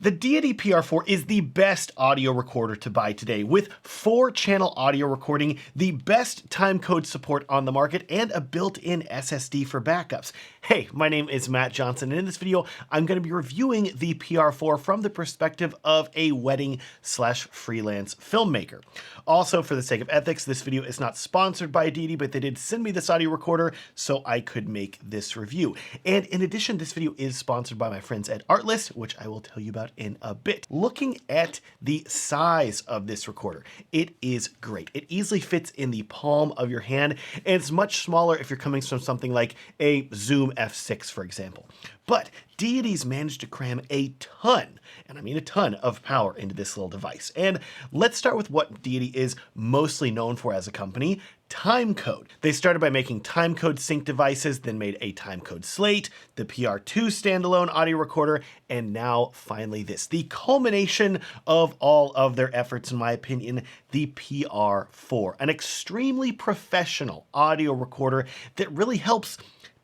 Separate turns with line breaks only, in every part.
The Deity PR-4 is the best audio recorder to buy today, with 4-channel audio recording, the best timecode support on the market, and a built-in SSD for backups. Hey, my name is Matt Johnson, and in this video, I'm going to be reviewing the PR-4 from the perspective of a wedding/freelance filmmaker. Also, for the sake of ethics, this video is not sponsored by Deity, but they did send me this audio recorder so I could make this review. And in addition, this video is sponsored by my friends at Artlist, which I will tell you about in a bit. Looking at the size of this recorder, it is great. It easily fits in the palm of your hand, and it's much smaller if you're coming from something like a Zoom F6, for example. But Deity's managed to cram a ton, and I mean a ton, of power into this little device. And let's start with what Deity is mostly known for as a company: Timecode. They started by making Timecode sync devices, then made a Timecode Slate, the PR-2 standalone audio recorder, and now finally this. The culmination of all of their efforts, in my opinion, the PR-4, an extremely professional audio recorder that really helps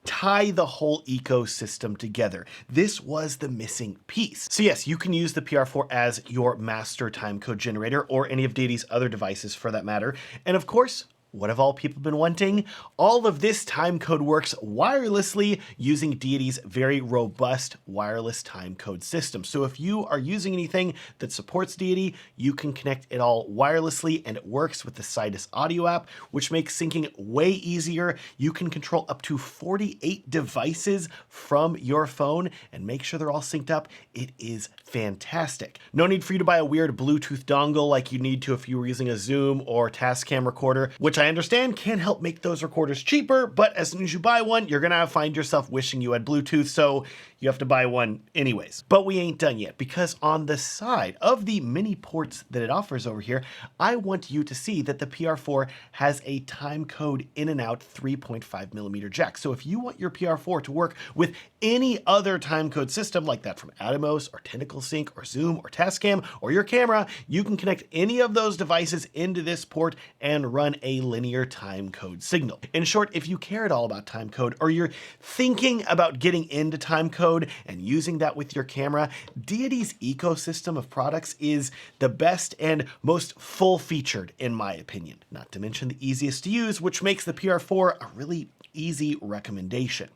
tie the whole ecosystem together. This was the missing piece. So yes, you can use the PR-4 as your master timecode generator, or any of Deity's other devices for that matter. And of course, what have all people been wanting? All of this timecode works wirelessly using Deity's very robust wireless timecode system. So if you are using anything that supports Deity, you can connect it all wirelessly, and it works with the Sidus audio app, which makes syncing way easier. You can control up to 48 devices from your phone and make sure they're all synced up. It is fantastic. No need for you to buy a weird Bluetooth dongle like you need to if you were using a Zoom or Tascam recorder, which I understand can help make those recorders cheaper, but as soon as you buy one, you're gonna find yourself wishing you had Bluetooth, so you have to buy one anyways. But we ain't done yet, because on the side of the mini ports that it offers over here, I want you to see that the PR-4 has a timecode in and out 3.5mm jack. So if you want your PR-4 to work with any other timecode system like that from Atomos or Tentacle Sync or Zoom or Tascam or your camera, you can connect any of those devices into this port and run a linear timecode signal. In short, if you care at all about timecode, or you're thinking about getting into timecode and using that with your camera, Deity's ecosystem of products is the best and most full-featured, in my opinion. Not to mention the easiest to use, which makes the PR-4 a really easy recommendation.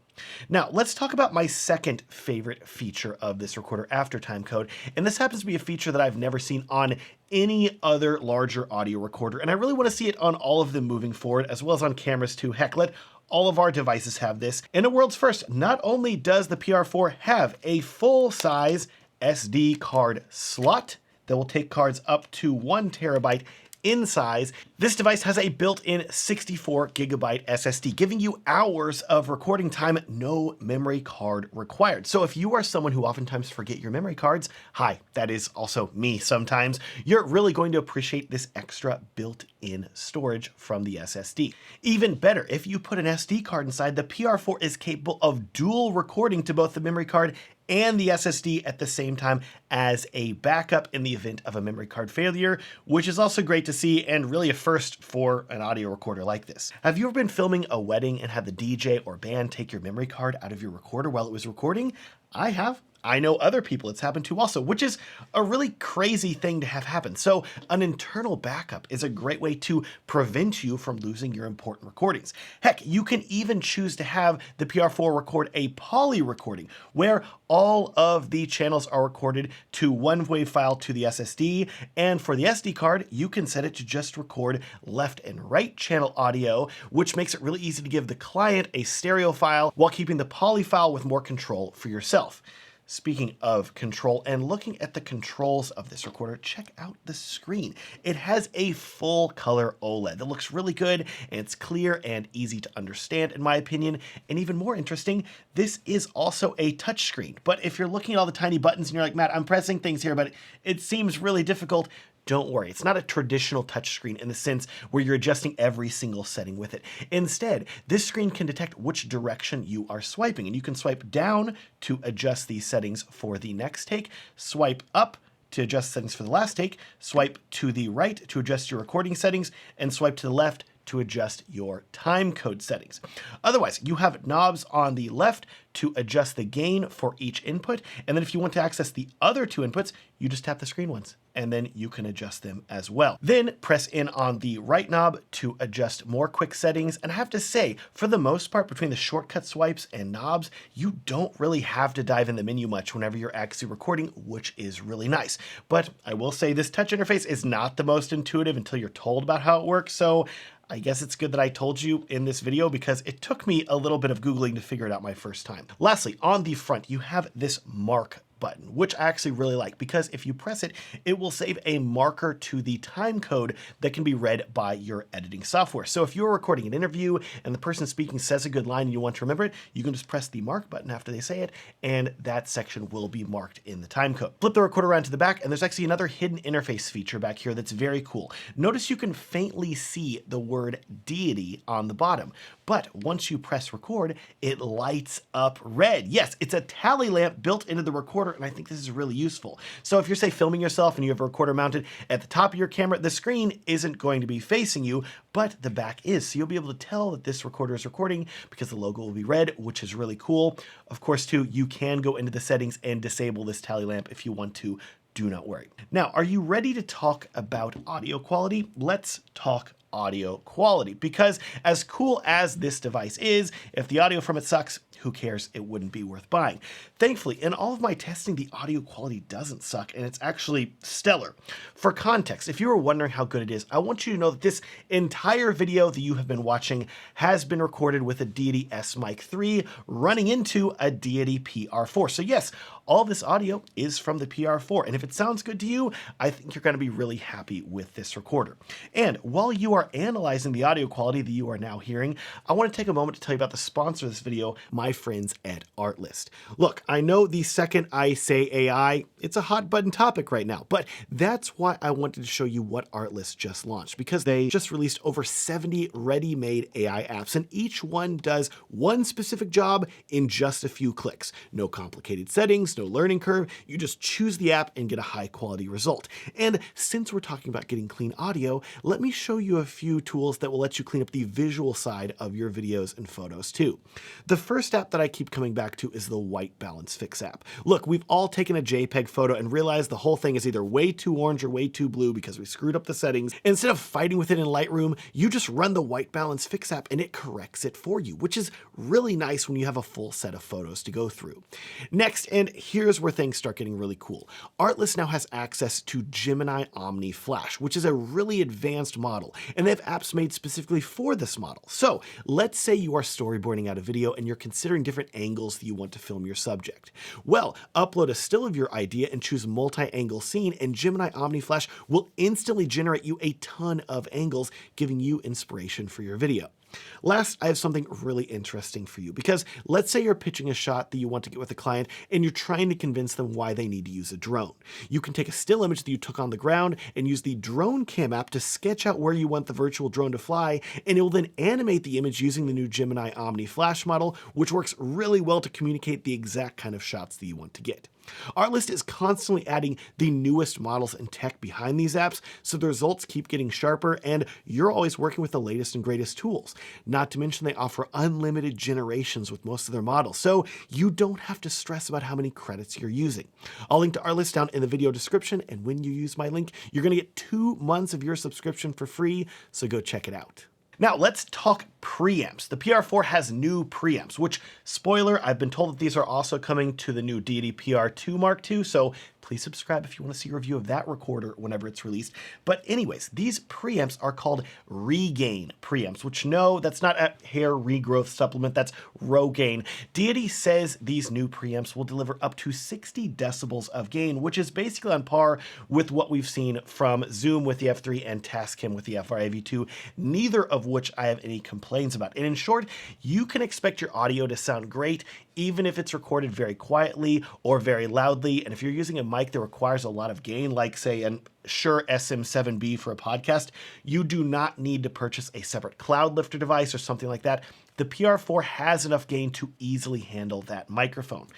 Now, let's talk about my second favorite feature of this recorder after timecode, and this happens to be a feature that I've never seen on any other larger audio recorder, and I really want to see it on all of them moving forward, as well as on cameras too. Heck, let all of our devices have this. In a world's first, not only does the PR-4 have a full-size SD card slot that will take cards up to 1 terabyte in size, this device has a built-in 64GB SSD, giving you hours of recording time, no memory card required. So if you are someone who oftentimes forget your memory cards, hi, that is also me sometimes, you're really going to appreciate this extra built-in storage from the SSD. Even better, if you put an SD card inside, the PR-4 is capable of dual recording to both the memory card and the SSD at the same time as a backup in the event of a memory card failure, which is also great to see and really a first for an audio recorder like this. Have you ever been filming a wedding and had the DJ or band take your memory card out of your recorder while it was recording? I have. I know other people it's happened to also, which is a really crazy thing to have happen. So an internal backup is a great way to prevent you from losing your important recordings. Heck, you can even choose to have the PR-4 record a poly recording, where all of the channels are recorded to one WAV file to the SSD, and for the SD card, you can set it to just record left and right channel audio, which makes it really easy to give the client a stereo file while keeping the poly file with more control for yourself. Speaking of control and looking at the controls of this recorder, check out the screen. It has a full color OLED that looks really good, and it's clear and easy to understand, in my opinion. And even more interesting, this is also a touchscreen. But if you're looking at all the tiny buttons and you're like, Matt, I'm pressing things here, but it seems really difficult, don't worry, it's not a traditional touchscreen in the sense where you're adjusting every single setting with it. Instead, this screen can detect which direction you are swiping, and you can swipe down to adjust these settings for the next take, swipe up to adjust settings for the last take, swipe to the right to adjust your recording settings, and swipe to the left to adjust your timecode settings. Otherwise, you have knobs on the left to adjust the gain for each input. And then if you want to access the other two inputs, you just tap the screen ones, and then you can adjust them as well. Then press in on the right knob to adjust more quick settings. And I have to say, for the most part, between the shortcut swipes and knobs, you don't really have to dive in the menu much whenever you're actually recording, which is really nice. But I will say this touch interface is not the most intuitive until you're told about how it works. So I guess it's good that I told you in this video because it took me a little bit of Googling to figure it out my first time. Lastly, on the front, you have this mark button, which I actually really like because if you press it, it will save a marker to the time code that can be read by your editing software. So if you're recording an interview and the person speaking says a good line and you want to remember it, you can just press the mark button after they say it, and that section will be marked in the time code. Flip the recorder around to the back, and there's actually another hidden interface feature back here that's very cool. Notice you can faintly see the word Deity on the bottom, but once you press record, it lights up red. Yes, it's a tally lamp built into the recorder, and I think this is really useful. So if you're, say, filming yourself and you have a recorder mounted at the top of your camera, the screen isn't going to be facing you, but the back is. So you'll be able to tell that this recorder is recording because the logo will be red, which is really cool. Of course, too, you can go into the settings and disable this tally lamp if you want to. Do not worry. Now, are you ready to talk about audio quality? Let's talk audio quality, because as cool as this device is, if the audio from it sucks, who cares? It wouldn't be worth buying. Thankfully, in all of my testing, the audio quality doesn't suck, and it's actually stellar. For context, if you were wondering how good it is, I want you to know that this entire video that you have been watching has been recorded with a Deity S-Mic 3 running into a Deity PR-4. So yes, all this audio is from the PR-4, and if it sounds good to you, I think you're going to be really happy with this recorder. And while you are analyzing the audio quality that you are now hearing, I want to take a moment to tell you about the sponsor of this video, my friends at Artlist. Look, I know the second I say AI, it's a hot button topic right now, but that's why I wanted to show you what Artlist just launched, because they just released over 70 ready-made AI apps, and each one does one specific job in just a few clicks. No complicated settings, no learning curve, you just choose the app and get a high quality result. And since we're talking about getting clean audio, let me show you a few tools that will let you clean up the visual side of your videos and photos too. The first app that I keep coming back to is the White Balance Fix app. Look, we've all taken a JPEG photo and realized the whole thing is either way too orange or way too blue because we screwed up the settings. Instead of fighting with it in Lightroom, you just run the White Balance Fix app and it corrects it for you, which is really nice when you have a full set of photos to go through. Next, and here's where things start getting really cool. Artlist now has access to Gemini Omni Flash, which is a really advanced model, and they have apps made specifically for this model. So let's say you are storyboarding out a video and you're considering different angles that you want to film your subject. Well, upload a still of your idea and choose multi-angle scene, and Gemini Omni Flash will instantly generate you a ton of angles, giving you inspiration for your video. Last, I have something really interesting for you, because let's say you're pitching a shot that you want to get with a client and you're trying to convince them why they need to use a drone. You can take a still image that you took on the ground and use the Drone Cam app to sketch out where you want the virtual drone to fly, and it will then animate the image using the new Gemini Omni Flash model, which works really well to communicate the exact kind of shots that you want to get. Artlist is constantly adding the newest models and tech behind these apps, so the results keep getting sharper and you're always working with the latest and greatest tools. Not to mention they offer unlimited generations with most of their models, so you don't have to stress about how many credits you're using. I'll link to Artlist down in the video description, and when you use my link, you're going to get 2 months of your subscription for free, so go check it out. Now let's talk preamps. The PR-4 has new preamps, which, spoiler, I've been told that these are also coming to the new Deity PR-2 Mark II, so please subscribe if you want to see a review of that recorder whenever it's released. But anyways, these preamps are called Regain preamps, which no, that's not a hair regrowth supplement, that's Rogaine. Deity says these new preamps will deliver up to 60 decibels of gain, which is basically on par with what we've seen from Zoom with the F3 and Tascam with the FR AV2, neither of which I have any complaints about. And in short, you can expect your audio to sound great, even if it's recorded very quietly or very loudly. And if you're using a mic that requires a lot of gain, like say an Shure SM7B for a podcast, you do not need to purchase a separate cloud lifter device or something like that. The PR-4 has enough gain to easily handle that microphone.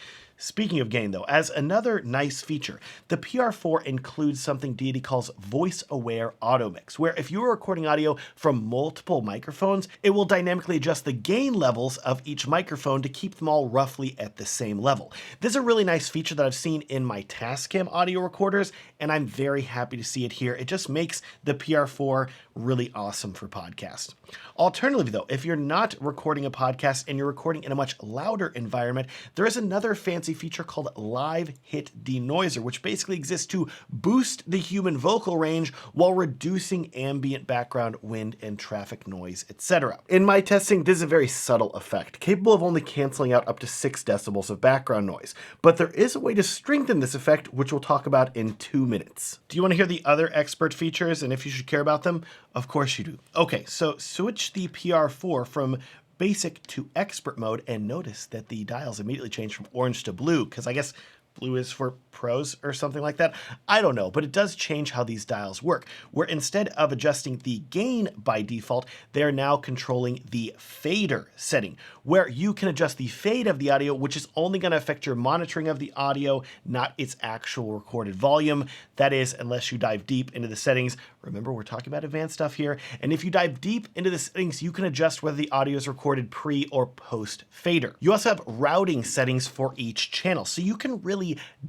Speaking of gain though, as another nice feature, the PR-4 includes something Deity calls voice-aware auto mix, where if you are recording audio from multiple microphones, it will dynamically adjust the gain levels of each microphone to keep them all roughly at the same level. This is a really nice feature that I've seen in my Tascam audio recorders, and I'm very happy to see it here. It just makes the PR-4 really awesome for podcasts. Alternatively though, if you're not recording a podcast and you're recording in a much louder environment, there is another fancy feature called Live Hit Denoiser, which basically exists to boost the human vocal range while reducing ambient background wind and traffic noise, etc. In my testing, this is a very subtle effect, capable of only canceling out up to 6 decibels of background noise, but there is a way to strengthen this effect, which we'll talk about in 2 minutes. Do you want to hear the other expert features and if you should care about them? Of course you do. Okay, so switch the PR-4 from basic to expert mode and notice that the dials immediately change from orange to blue, because I guess blue is for pros or something like that. I don't know, but it does change how these dials work, where instead of adjusting the gain by default, they are now controlling the fader setting, where you can adjust the fade of the audio, which is only going to affect your monitoring of the audio, not its actual recorded volume. That is, unless you dive deep into the settings. Remember, we're talking about advanced stuff here. And if you dive deep into the settings, you can adjust whether the audio is recorded pre or post fader. You also have routing settings for each channel, so you can really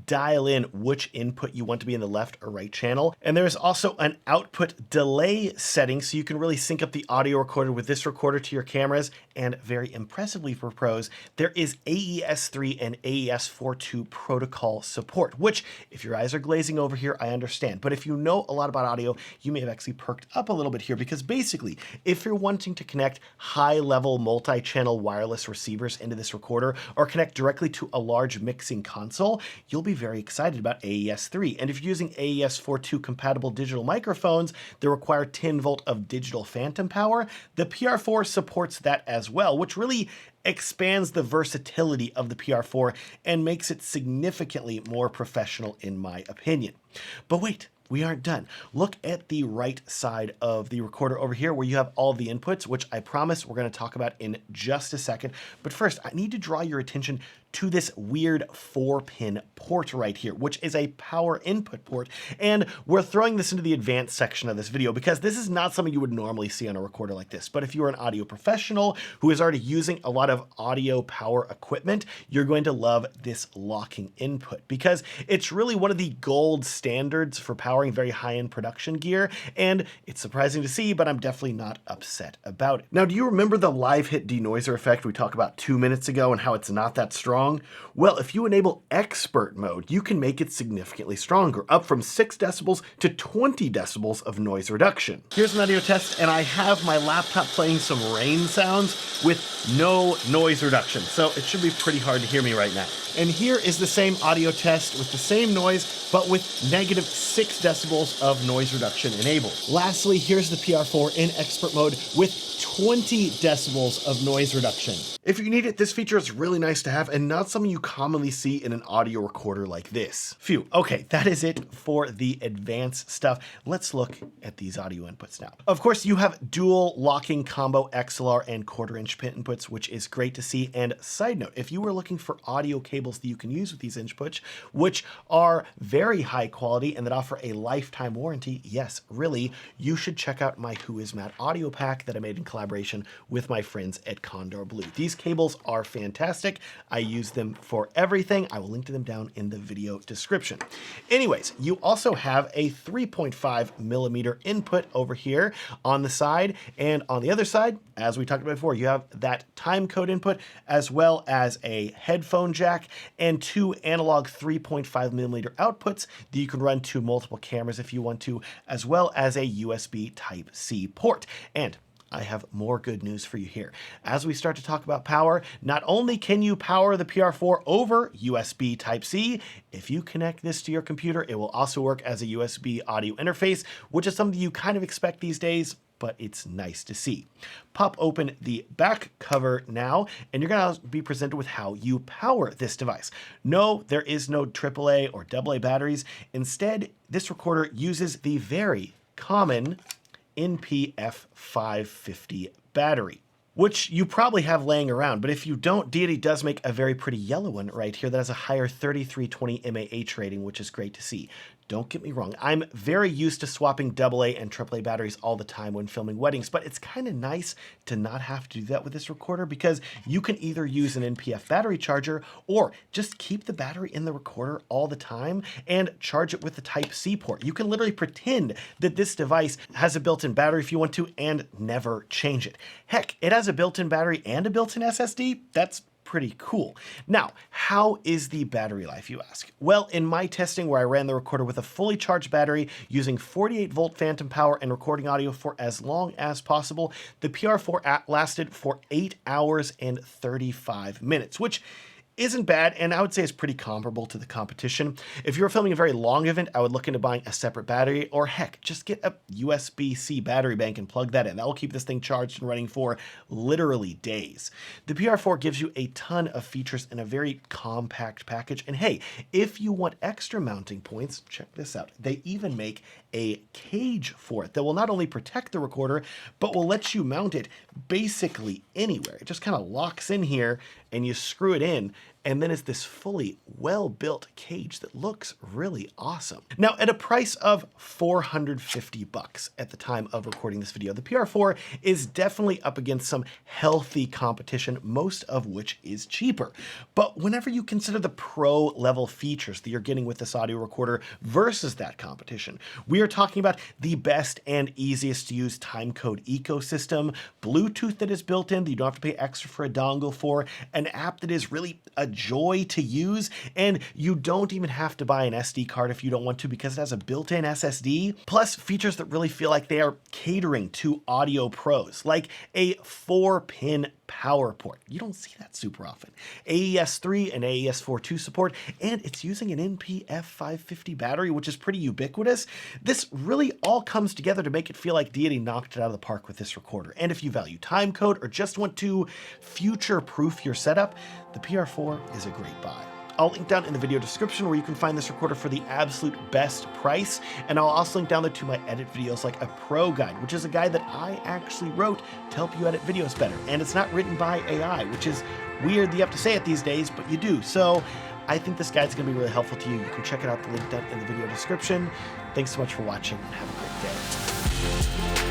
dial in which input you want to be in the left or right channel. And there's also an output delay setting, so you can really sync up the audio recorded with this recorder to your cameras. And very impressively for pros, there is AES-3 and AES-4.2 protocol support, which if your eyes are glazing over here, I understand. But if you know a lot about audio, you may have actually perked up a little bit here, because basically, if you're wanting to connect high-level multi-channel wireless receivers into this recorder or connect directly to a large mixing console, you'll be very excited about AES-3. And if you're using AES-4.2 compatible digital microphones that require 10 volt of digital phantom power, the PR-4 supports that as well, which really expands the versatility of the PR-4 and makes it significantly more professional in my opinion. But wait, we aren't done. Look at the right side of the recorder over here where you have all the inputs, which I promise we're going to talk about in just a second. But first, I need to draw your attention to this weird 4-pin port right here, which is a power input port. And we're throwing this into the advanced section of this video because this is not something you would normally see on a recorder like this. But if you're an audio professional who is already using a lot of audio power equipment, you're going to love this locking input, because it's really one of the gold standards for powering very high-end production gear. And it's surprising to see, but I'm definitely not upset about it. Now, do you remember the live hit denoiser effect we talked about 2 minutes ago and how it's not that strong? Well, if you enable expert mode, you can make it significantly stronger, up from 6 decibels to 20 decibels of noise reduction. Here's an audio test, and I have my laptop playing some rain sounds with no noise reduction, so it should be pretty hard to hear me right now. And here is the same audio test with the same noise, but with negative 6 decibels of noise reduction enabled. Lastly, here's the PR-4 in expert mode with 20 decibels of noise reduction. If you need it, this feature is really nice to have and not something you commonly see in an audio recorder like this. Phew, okay, that is it for the advanced stuff. Let's look at these audio inputs now. Of course, you have dual locking combo XLR and 1/4-inch pin inputs, which is great to see. And side note, if you were looking for audio cables that you can use with these inputs, which are very high quality and that offer a lifetime warranty, yes, really, you should check out my Who Is Matt audio pack that I made in collaboration with my friends at Condor Blue. These cables are fantastic. I use them for everything. I will link to them down in the video description. Anyways, you also have a 3.5 millimeter input over here on the side, and on the other side, as we talked about before, you have that timecode input as well as a headphone jack and 2 analog 3.5 millimeter outputs that you can run to multiple cameras if you want to, as well as a USB Type-C port. And I have more good news for you here. As we start to talk about power, not only can you power the PR-4 over USB Type-C, if you connect this to your computer, it will also work as a USB audio interface, which is something you kind of expect these days, but it's nice to see. Pop open the back cover now, and you're gonna be presented with how you power this device. No, there is no AAA or AA batteries. Instead, this recorder uses the very common NP-F550 battery. which you probably have laying around, but if you don't, Deity does make a very pretty yellow one right here that has a higher 3320 mAh rating, which is great to see. Don't get me wrong, I'm very used to swapping AA and AAA batteries all the time when filming weddings, but it's kind of nice to not have to do that with this recorder because you can either use an NPF battery charger or just keep the battery in the recorder all the time and charge it with the Type-C port. You can literally pretend that this device has a built-in battery if you want to and never change it. Heck, it has a built-in battery and a built-in SSD. That's pretty cool. Now, how is the battery life, you ask? Well, in my testing where I ran the recorder with a fully charged battery using 48-volt phantom power and recording audio for as long as possible, the PR-4 lasted for 8 hours and 35 minutes, which isn't bad, and I would say it's pretty comparable to the competition. If you're filming a very long event, I would look into buying a separate battery, or heck, just get a USB-C battery bank and plug that in. That will keep this thing charged and running for literally days. The PR-4 gives you a ton of features in a very compact package, and hey, if you want extra mounting points, check this out. They even make a cage for it that will not only protect the recorder, but will let you mount it basically anywhere. It just kind of locks in here and you screw it in, and then it's this fully well-built cage that looks really awesome. Now, at a price of $450 at the time of recording this video, the PR-4 is definitely up against some healthy competition, most of which is cheaper. But whenever you consider the pro-level features that you're getting with this audio recorder versus that competition, we are talking about the best and easiest to use Timecode ecosystem, Bluetooth that is built in that you don't have to pay extra for a dongle for, an app that is really a joy to use, and you don't even have to buy an SD card if you don't want to because it has a built-in SSD, plus features that really feel like they are catering to audio pros, like a 4-pin power port. You don't see that super often. AES-3 and AES-4.2 support, and it's using an NPF 550 battery, which is pretty ubiquitous. This really all comes together to make it feel like Deity knocked it out of the park with this recorder. And if you value timecode or just want to future-proof your setup, the PR-4 is a great buy. I'll link down in the video description where you can find this recorder for the absolute best price, and I'll also link down there to my edit videos like a pro guide, which is a guide that I actually wrote to help you edit videos better. And it's not written by AI, which is weird that you have to say it these days, but you do. So I think this guide's gonna be really helpful to you. You can check it out, the link down in the video description. Thanks so much for watching and have a great day.